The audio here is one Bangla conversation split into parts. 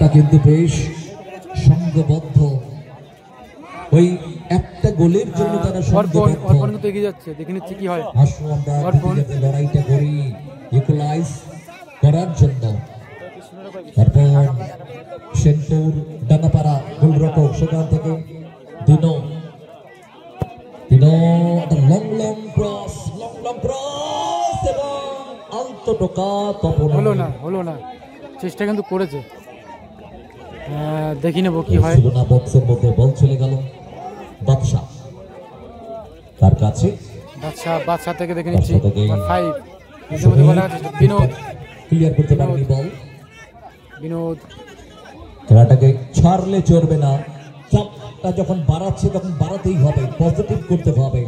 খেলাটা কিন্তু বেশ সংঘবদ্ধ, ওই একটা গোলের জন্য তারা সংঘবদ্ধ। কিন্তু এগিয়ে যাচ্ছে, দেখে নিচ্ছি কি হয়। আসো আমরা লড়াইটা করি ইকুয়ালাইজ করার জন্য। তারপর সেনপুর ডাঙ্গাপাড়া গোলরক্ষক, সেখান থেকে দিনো লং ক্রস এবং আন্তটোকা তপন। হলো না, চেষ্টা কিন্তু করেছে, দেখি নেব কি হয়। বক্সের মধ্যে বল চলে গেল বাদশা, তার কাছে বাদশা থেকে দেখে নিচ্ছি 5 ক্লিয়ার করতে পারেনি বল। বিনোদ খেলাটাকে ছাড়লে চলবে না, চাপটা যখন বাড়াচ্ছে তখন বাড়াতেই হবে, পজিটিভ করতে হবে।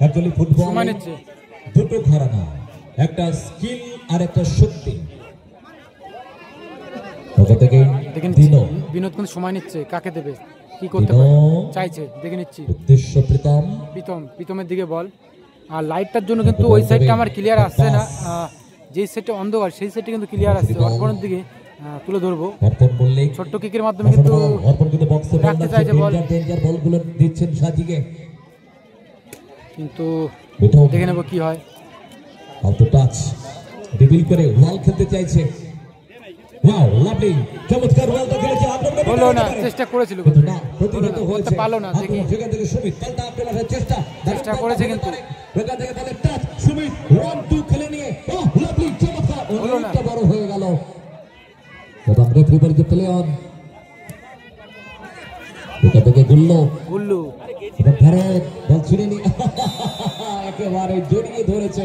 অ্যাকচুয়ালি ফুটবল দুটো ঘরানা, একটা স্কিল আর একটা শক্তি। বিনোদ কিন্তু সময় নিচ্ছে, কাকে দেবে, কি করতে চাইছে দেখে নিচ্ছি। উদ্দেশ্য প্রীতমের দিকে বল, আর লাইটটার জন্য কিন্তু ওই সাইডটা আমার ক্লিয়ার আসছে না, যেই সাইডটা অন্ধকার সেই সাইডটা কিন্তু ক্লিয়ার আসছে। অর্পণের দিকে তুলে ধরবো, ছোট্ট কিকের মাধ্যমে কিন্তু রাখতে চাইছে বল, কিন্তু দেখে নেবো কি হয়। খেলতে চাইছে, হলো না, চেষ্টা করেছিল পারলো না, চেষ্টা করেছে কিন্তু হলো না। বড় হয়ে গেল এবং রেফারি প্লে অন। এটা থেকে গুল্লু বল ছিঁড়ে নি, একেবারে জড়িয়ে ধরেছে।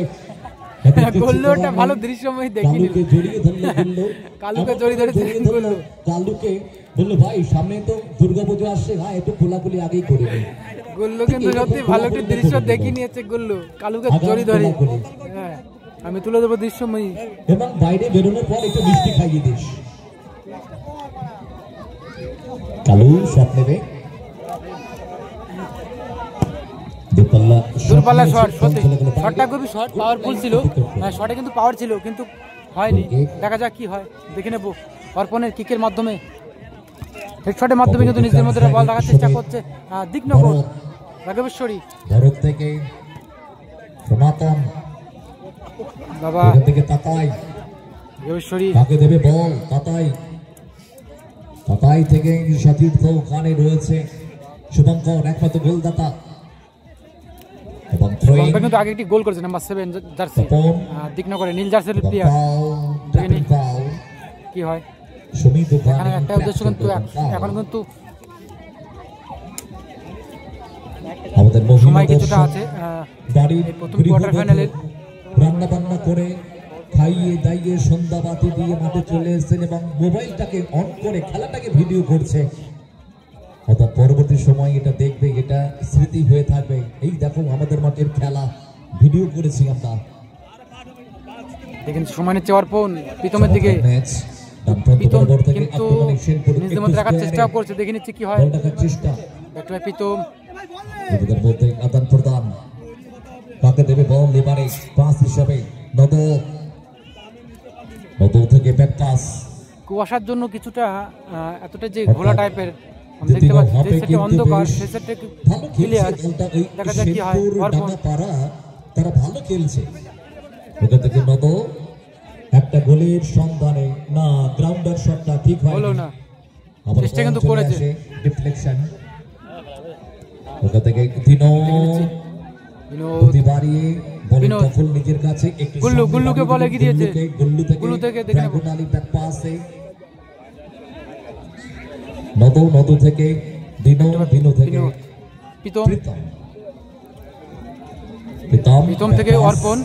গোল্লুটা ভালো দৃশ্যময় দেখিনি, কালুকে জড়িয়ে ধরেছে। কালুকে বললো ভাই সামনে তো দুর্গাপুজো আসছে, ভাই একটু খোলাখুলি আগেই করে নি। গোল্লু কিন্তু সত্যি ভালো একটা দৃশ্য দেখে নিয়েছে, গোল্লু কালুকে জড়িয়ে ধরে। হ্যাঁ, আমি তুলে দেবো দৃশ্যময়। এবং বাইরে বেরোনোর পর একটু মিষ্টি খাইয়ে দিস। কালু শট নেবে, দূরপাল্লা শট, সত্যি শটটা খুবই পাওয়ারফুল ছিল, শটে কিন্তু পাওয়ার ছিল কিন্তু হয়নি। দেখা যাক কি হয়, দেখে নেবো। অর্পণের কিকের মাধ্যমে, হেডশটের মাধ্যমে কিন্তু নিজের মধ্যে বল রাখার চেষ্টা করছে দিকনগর রাঘবেশ্বরী। ভারত থেকে সনাতন বাবা থেকে তাতাই, রাঘবেশ্বরী কাকে দেবে বল, তাতাই থেকে সতীর্থ, ওখানে রয়েছে শুভঙ্কর, একমাত্র গোলদাতা। কিন্তু আগে একটি গোল করেছে নাম্বার 7 জার্সি, দিকনগরে নীল জার্সির প্লেয়ার। কি হয় এখানে একটা উদ্দেশ্য, কিন্তু এখন কিন্তু আমাদের সময় কিছুটা আছে। প্রথম কোয়ার্টার ফাইনালের রান্না বান্না করে খাইয়ে দাইয়ে সন্ধ্যা বাতি দিয়ে মাঠে চলে এসেছেন এবং মোবাইলটাকে অন করে খেলাটাকে ভিডিও করছে। অর্থাৎ পরবর্তী সময় এটা দেখবে, এটা স্মৃতি হয়ে থাকবে। এই দেখো আমাদের মাঠের খেলা ভিডিও করেছি আমরা। দেখেন সময় নিচ্ছে অর্পণ প্রীতমের দিকে, প্রীতম কিন্তু নিজের মধ্যে রাখার চেষ্টা করছে, দেখে নিচ্ছে কি হয়। প্রীতম আদান প্রদান, কাকে দেবে বল এবারে পাস হিসাবে, নদো থেকে ব্যাক পাস। কুয়াশার জন্য কিছুটা এতটা যে ঘোলা টাইপের দেখতে পাচ্ছি, যে সেটা অন্ধকার সেই সেটা ক্লিয়ার। দেখা যাক কি হয়। তারা ভালো খেলছে, ওখান থেকে নদো একটা গোলের সন্ধানে, না গ্রাউন্ডার শটটা ঠিক হলো না, চেষ্টা কিন্তু করেছে, ডিফ্লেকশন। ওখান থেকে দিনো বাড়িয়ে নিজের কাছে গুল্লুকে বলে গিয়েছে, গুল্লু থেকে দেখে নেব। নদো থেকে দিনো থেকে প্রীতম থেকে অর্পণ,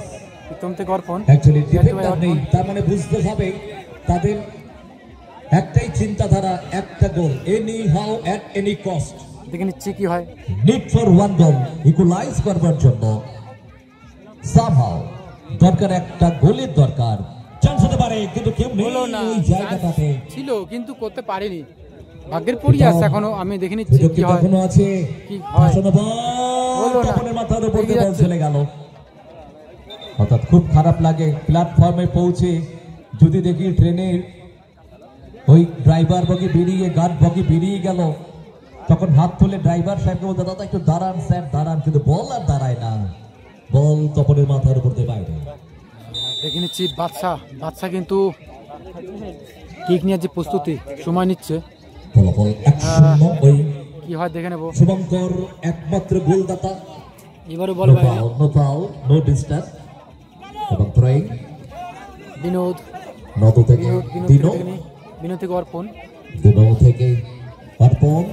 তার মানে বুঝতে হবে তাদের একটাই চিন্তাধারা, একটা goal, any how at any cost. দেখে নিচ্ছি কি হয়। Need for one goal, equalize করবার জন্য সামহাউ দরকার, একটা গোলের দরকার। চান্স হতে পারে কিন্তু কেউ নেই ওই জায়গাটাতে, ছিল কিন্তু করতে পারেনি, ভাগ্যের পরিয়ে আছে এখনো। আমি দেখে নিচ্ছি কি হয়, এখনো আছে কি হয়। হলো না, মাথার উপর দিয়ে বল চলে গেল। অর্থাৎ খুব খারাপ লাগে প্ল্যাটফর্মে পৌঁছে যদি দেখি ট্রেনের ওই ড্রাইভার বগি বেরিয়ে গার্ড বগি বেরিয়ে গেল, তখন হাত তুলে ড্রাইভার সাহেবকে বলতে, দাদা একটু দাঁড়ান স্যার দাঁড়ান, কিন্তু বল আর দাঁড়ায় না, বল তপনের মাথার উপর দিয়ে বাইরে। দেখে নিচ্ছি বাদশা কিন্তু কিক নিয়ে যে প্রস্তুতি সময় নিচ্ছে, ফলাফল 1-0। ওই কি হয় দেখে নেব। শুভঙ্কর একমাত্র গোলদাতা, এবারও বল বাইরে। No foul, no disturb. এবং থ্রোয়িং বিনোদ নদ থেকে দিনো, বিনোদ থেকে অর্পণ, দিনো থেকে অর্পণ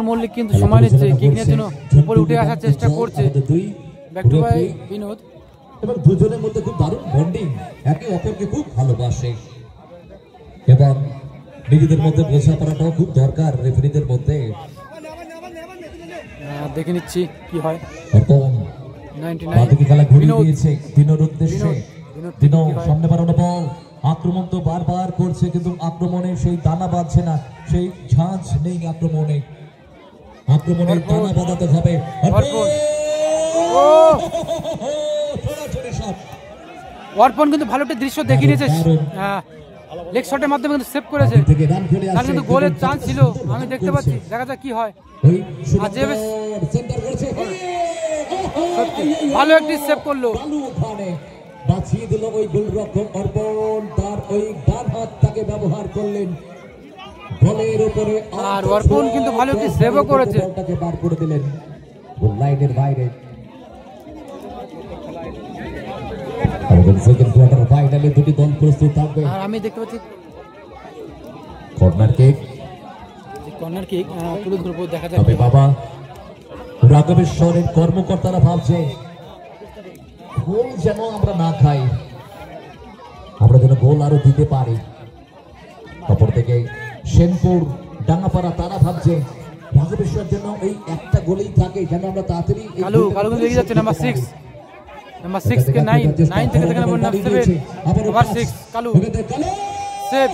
মল্লিক কিন্তু সময় নিচ্ছে, কিক নিয়ে জন্য উপরে উঠে আসার চেষ্টা করছে। Back to by Binod. এবং দুজনের মধ্যে খুব দারুণ বন্ডিং, একে অপরকে খুব ভালোবাসে এবং নিজেদের মধ্যে বোঝাপড়াটাও খুব দরকার রেফারিদের মধ্যে। দেখে নিচ্ছি কি হয়। অর্পণ 99 খেলা ঘুরিয়ে বিনোদ দিয়েছে দিনোর উদ্দেশ্যে। দিনো কি হয়? সামনে বাড়ানো বল, আক্রমণ তো বারবার করছে কিন্তু আক্রমণে সেই দানা বাঁধছে না, সেই ঝাঁঝ নেই আক্রমণে দানা বাঁধাতে হবে। অর্পণ। ও অর্পণ কিন্তু ভালো একটা দৃশ্য দেখে নিয়েছে, লেগ শটের মাধ্যমে কিন্তু সেভ করেছে, তার কিন্তু গোলের চান্স ছিল, আমি দেখতে পাচ্ছি, দেখা যাক কি হয়। ভালো একটি সেভ করলো, বাঁচিয়ে দিল ওই গোলরক্ষক অর্পণ, তার ওই ডান হাতটাকে ব্যবহার করলেন বলের উপরে, আর অর্পণ কিন্তু ভালো একটি সেভও করেছে, বলটাকে বার করে দিলেন লাইনের বাইরে। সেকেন্ড কোয়ার্টার ফাইনালে দুটি দল প্রস্তুত থাকবে। আর আমি দেখতে পাচ্ছি কর্নার কিক তুলে ধরবো, দেখা যাক। তবে বাবা রাঘবেশ্বরের কর্মকর্তারা ভাবছে গোল যেন আমরা না খাই, আমরা যেন গোল আরো দিতে পারি। অপর থেকে সেনপুর ডাঙ্গাপাড়া তারা ভাবছে রাঘবেশ্বর যেন এই একটা গোলেই থাকে, যেন আমরা তাড়াতাড়ি কালু কিন্তু এগিয়ে যাচ্ছে। নাম্বার 6 কে 9 থেকে দেখেন নাম্বার 7 আবার 6 কালু সেভ।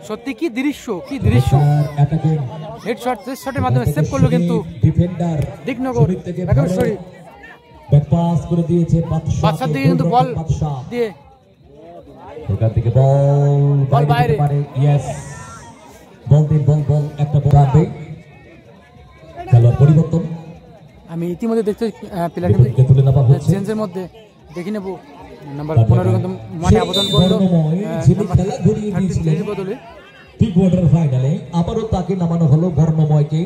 সত্যি কি দৃশ্য হেডশট শটের মাধ্যমে সেভ করলো কিন্তু ডিফেন্ডার দিকনগর রাঘবেশ্বরী। ব্যাক পাস করে দিয়েছে বাদশার দিকে কিন্তু বল দিয়ে এখান থেকে বল বাইরে, ইয়েস বল একটা বল আসবে। খেলোয়াড় পরিবর্তন আমি ইতিমধ্যে দেখতে প্লেয়ার কিন্তু তুলে নেওয়া হচ্ছে, চেঞ্জের মধ্যে দেখে নেব। নাম্বার 15 কিন্তু মাঠে আবেদন করলো, খেলা ঘুরিয়ে দিয়েছিলেন বদলে প্রি কোয়ার্টার ফাইনালে আবারও তাকে নামানো হলো বর্ণময়কে।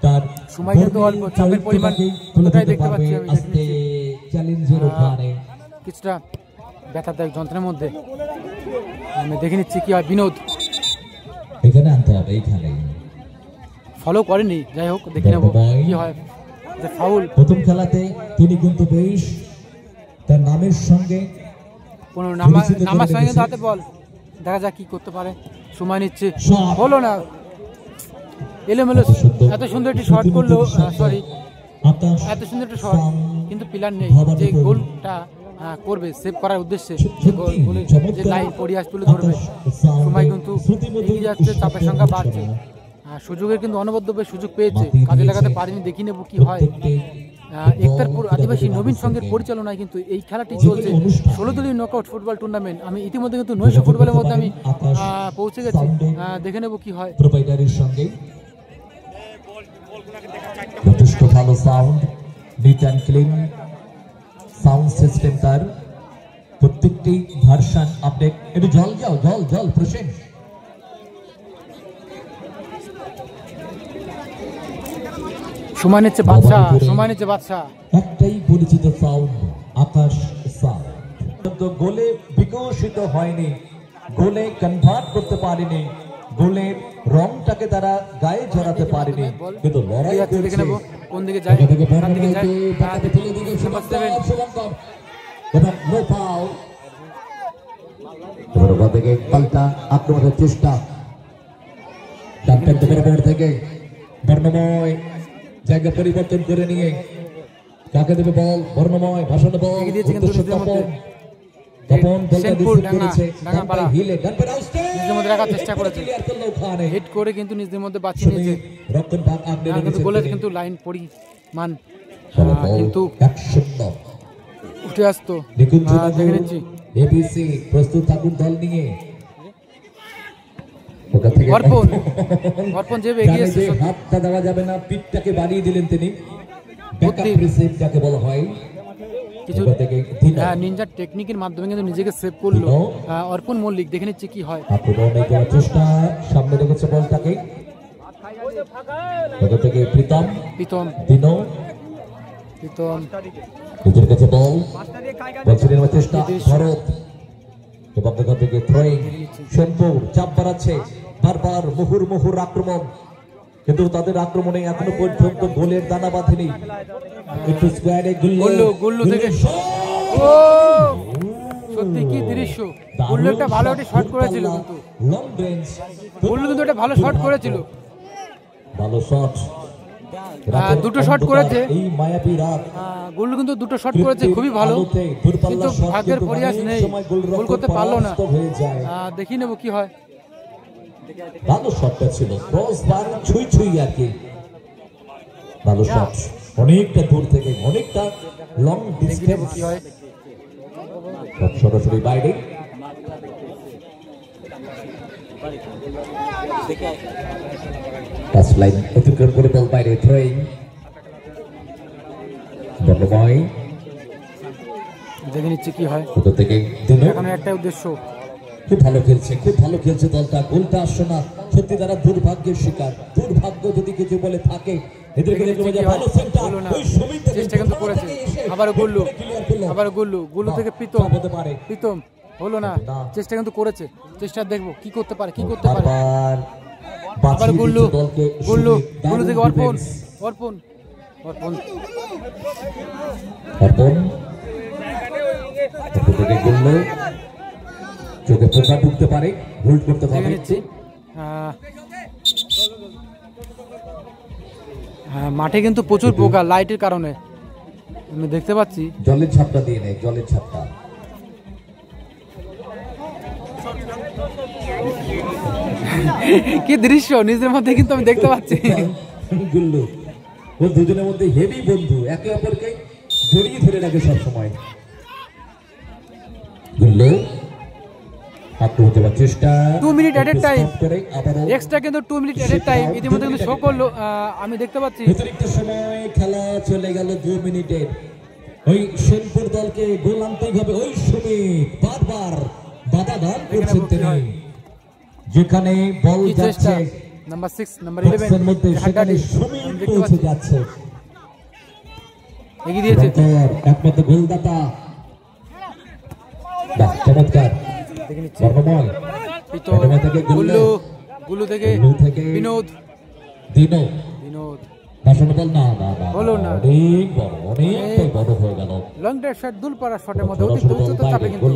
তার সময় কিন্তু অল্প, চাপের পরিমাণ পুরোটাই দেখতে পাচ্ছি আমি, আজকে চ্যালেঞ্জের ওখানে কিছুটা ব্যথাদায়ক যন্ত্রের মধ্যে। আমি দেখে নিচ্ছি কি হয়। বিনোদ এখানে আনতে হবে, এইখানে ফলো করেনি, যাই হোক দেখে নেব কি হয়। ফাউল প্রথম খেলাতে তিনি কিন্তু বেশ তার নামের সঙ্গে কোনো নামার সঙ্গে কিন্তু হাতে বল, দেখা যাক কি করতে পারে। সময় নিচ্ছে, হলো না, এলোমেলো। এত সুন্দর একটি শট করলো, সরি এত সুন্দর একটা শট, কিন্তু প্লেয়ার নেই যে গোলটা করবে সেভ করার উদ্দেশ্যে, যে লাইন পরিহাস তুলে ধরবে। সময় কিন্তু এগিয়ে যাচ্ছে, চাপের সংখ্যা বাড়ছে, সুযোগের কিন্তু অনবদ্যভাবে সুযোগ পেয়েছে, কাজে লাগাতে পারেনি। দেখি নেব কি হয়। একতারপুর আদিবাসী নবীন সংঘের পরিচালনায় কিন্তু এই খেলাটি চলছে, 16 দলীয় নকআউট ফুটবল টুর্নামেন্ট। আমি ইতিমধ্যে কিন্তু 900 ফুটবলের মধ্যে আমি পৌঁছে গেছি, দেখে নেব কি হয়। প্রোভাইডারের সঙ্গে যথেষ্ট ভালো sound, neat and clean sound system, তার প্রত্যেকটি ভার্সন আপডেট। একটু জল প্রসেন। সময় নিচ্ছে বাদশা, একটাই পরিচিত সাউন্ড, আকাশ সাউন্ড। গোলে বিকশিত হয়নি, গোলে কনভার্ট করতে পারেনি, গোলের রংটাকে তারা গায়ে জড়াতে পারেনি, কিন্তু লড়াই করছে। কোন দিকে যায়, পাল্টা আক্রমণের চেষ্টা থেকে বর্ণময় জায়গা পরিবর্তন করে নিয়ে কাকে দেবে বল, বর্ণময় ভাষণ বল, চেষ্টা করেছে, হিট করে কিন্তু নিজের মধ্যে বাঁচিয়ে নিয়েছে। গোলের কিন্তু লাইন পরিমাণ কিন্তু উঠে আসতো। নিকুঞ্জ দেখে নিচ্ছি এবিসি প্রস্তুত থাকুন দল নিয়ে। ওটা থেকে অর্পণ যে এগিয়ে এসেছে, হাতটা দেওয়া যাবে না, পিঠটাকে বাড়িয়ে দিলেন তিনি। ব্যাকআপ রিসিভ যাকে বলা হয় কিছু নিনজার টেকনিকের মাধ্যমে কিন্তু নিজেকে সেভ করলো অর্পণ মল্লিক। দেখে নিচ্ছি কি হয়। চেষ্টা সামনে রেখেছে বলটাকে, ওটা থেকে প্রীতম দিনো নিজের কাছে বল বলছে নেওয়ার চেষ্টা ভরত, এবং ওখান থেকে থ্রোয়িং সোনপুর চাপ বাড়াচ্ছে বারবার মুহুর্মুহুর আক্রমণ, কিন্তু তাদের আক্রমণে এখনো পর্যন্ত গোলের দানা বাঁধেনি। একটু স্কোয়ারে গুল্লু থেকে সত্যি কি দৃশ্য। গুল্লু একটা ভালো একটা শট করেছিল, কিন্তু লং রেঞ্জ গুল্লু কিন্তু একটা ভালো শট করেছিল, ভালো শট, দুটো শট করেছে এই মায়াবী রাত। গুল্লু কিন্তু দুটো শট করেছে খুবই ভালো, কিন্তু ভাগ্যের পরিহাস নেই, গোল করতে পারলো না। দেখি নেব কি হয়। ভালো শটটা ছিল, ক্রস বার ছুঁই ছুঁই আর কি, ভালো শট অনেকটা দূর থেকে, অনেকটা লং ডিস্টেন্স। কি হয় সরাসরি বাইরে টাচ লাইন অতিক্রম করে বল বাইরে, থ্রোয়িং বর্ণময়। দেখে নিচ্ছি কি হয়। ওটা থেকে দিলো, এখন একটা উদ্দেশ্য, খুব ভালো খেলছে দলটা, গোলটা আসছে না, সত্যি তারা দুর্ভাগ্যের শিকার। দুর্ভাগ্য যদি কিছু বলে থাকে এদেরকে, ভালো সেন্টার ওই সুমিত চেষ্টা কিন্তু করেছে, আবার গুল্লু থেকে প্রীতম হলো না, চেষ্টা কিন্তু করেছে, চেষ্টা দেখবো কি করতে পারে আবার গুল্লু থেকে অর্পণ গুল্লু চোখে পোকা ঢুকতে পারে, হোল্ড করতে পারে। মাঠে কিন্তু প্রচুর পোকা লাইটের কারণে আমি দেখতে পাচ্ছি। জলের ছাপটা দিয়ে নেই, জলের ছাপটা। কি দৃশ্য নিজের মধ্যে কিন্তু আমি দেখতে পাচ্ছি। গুল্লু ও দুজনের মধ্যে হেভি বন্ধু, একে অপরকে জড়িয়ে ধরে রাখে সবসময়। গুল্লু চেষ্টা 2 মিনিট এট এ টাইম, এক্সট্রা কিন্তু 2 মিনিট এট এ টাইম ইতিমধ্যে কিন্তু শো করলো, আমি দেখতে পাচ্ছি। অতিরিক্ত সময় খেলা চলে গেল 2 মিনিটের। ওই সোনপুর দলকে গোল আনতেই হবে, ওই সুমিত বারবার বাধা দান করছেন তিনি, যেখানে বল যাচ্ছে নাম্বার 6 নাম্বার 11 এর মধ্যে সেখানে সুমিত পৌঁছে যাচ্ছে, এগিয়ে দিয়েছে একমাত্র গোলদাতা। চমৎকার গুল্লু থেকে বিনোদ হলো না, অনেক বড় হয়ে গেল। লং ড্রাইভ শট দুলপাড়া শটের মধ্যে উচ্চতর চাপে কিন্তু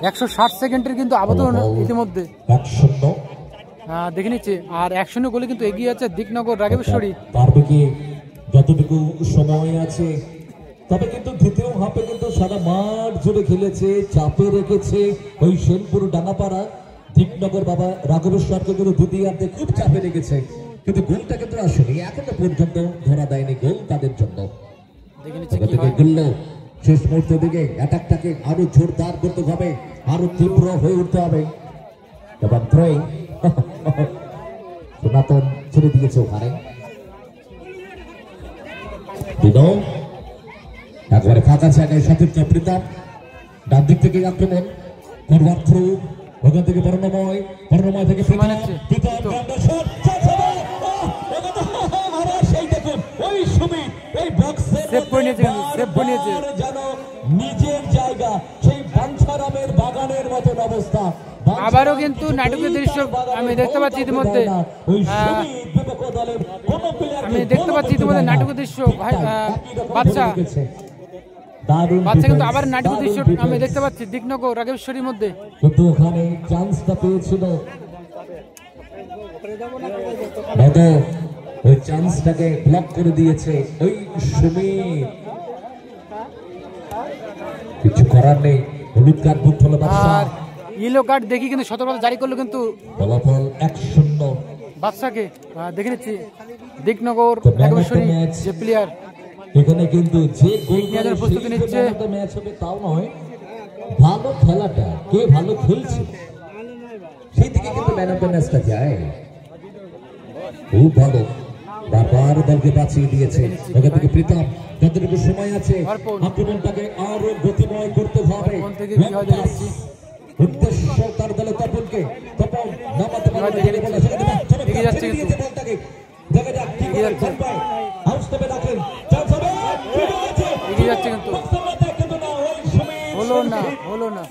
160 সেকেন্ডের কিন্তু আবেদন ইতিমধ্যে 1-0 দেখে নিচ্ছে। আর 1-0 গোলে কিন্তু এগিয়ে আছে দিকনগর রাগেশ্বরী। পারবে কি যতটুকু সময় আছে, তবে কিন্তু দ্বিতীয় হাফে কিন্তু সারা মাঠ জুড়ে খেলেছে, চাপে রেখেছে ওই সোনপুর ডাঙ্গাপাড়া। দিকনগর বাবা রাঘবেশ্বরকে কিন্তু দ্বিতীয়ার্ধে খুব চাপে রেখেছে, কিন্তু গোলটা কিন্তু আসলে এখনো পর্যন্ত ধরা দেয়নি গোল তাদের জন্য। শেষ মুহূর্তের দিকে অ্যাটাকটাকে আরো জোরদার করতে হবে, আরো তীব্র হয়ে উঠতে হবে। এবং থ্রোয়িং সনাতন ছেড়ে দিয়েছে ওখানে, একবারে ফাঁকা জায়গায় সতীর্থ প্রীতম, ডান দিক থেকে আক্রমণ করবার থ্রু, ওখান থেকে বর্ণময় থেকে সেই দেখুন ওই সুমিত এই বক্সের যেন নিজের জায়গা, সেই বাঞ্ছারামের বাগানের মতন অবস্থা। আবারও কিন্তু নাটকের দৃশ্য আমি দেখতে পাচ্ছি ইতিমধ্যে, নাটকের দৃশ্য বাচ্চা কিন্তু আবার নাটকের দৃশ্য আমি দেখতে পাচ্ছি দিকনগর রাগেশ্বরীর মধ্যে, কিন্তু ওখানে চান্সটা পেয়েছিল, ওই চান্সটাকে ব্লক করে দিয়েছে ওই সুমিত। কিছু করার নেই, হলুদ কার্ড বুক হলো আর ইয়েলো কার্ড দেখি কিন্তু সতর্কতা জারি করলো, কিন্তু ফলাফল 1-0 বাদশাকে। দেখে নিচ্ছি দিকনগর রাগেশ্বরী যে প্লেয়ার এখানে কিন্তু যে গোল নিয়ে যাওয়ার প্রস্তুতি নিচ্ছে। ম্যাচ হবে তাও নয়, ভালো খেলাটা কে ভালো খেলছে সেই দিকে কিন্তু ম্যান অফ দ্য ম্যাচটা যায়। খুব ভালো, বারবার দলকে বাঁচিয়ে দিয়েছে। এখান থেকে প্রীতম, যতটুকু সময় আছে আক্রমণটাকে আরো গতিময় করতে হবে। অর্পণ থেকে কি হয় দেখে নিচ্ছি। উদ্দেশ্য তার দলে তপনকে, তপন নামাতে পারে না, দেখে নিচ্ছি। এগিয়ে যাচ্ছে কিন্তু। বলটাকে দেখা যাক কি এগিয়ে করে যাচ্ছে। করবে। হাউস টেপে রাখেন, চান্স হবে, সুযোগ আছে। এগিয়ে যাচ্ছে কিন্তু। কিন্তু না, ওই সময় হলো না, হলো না।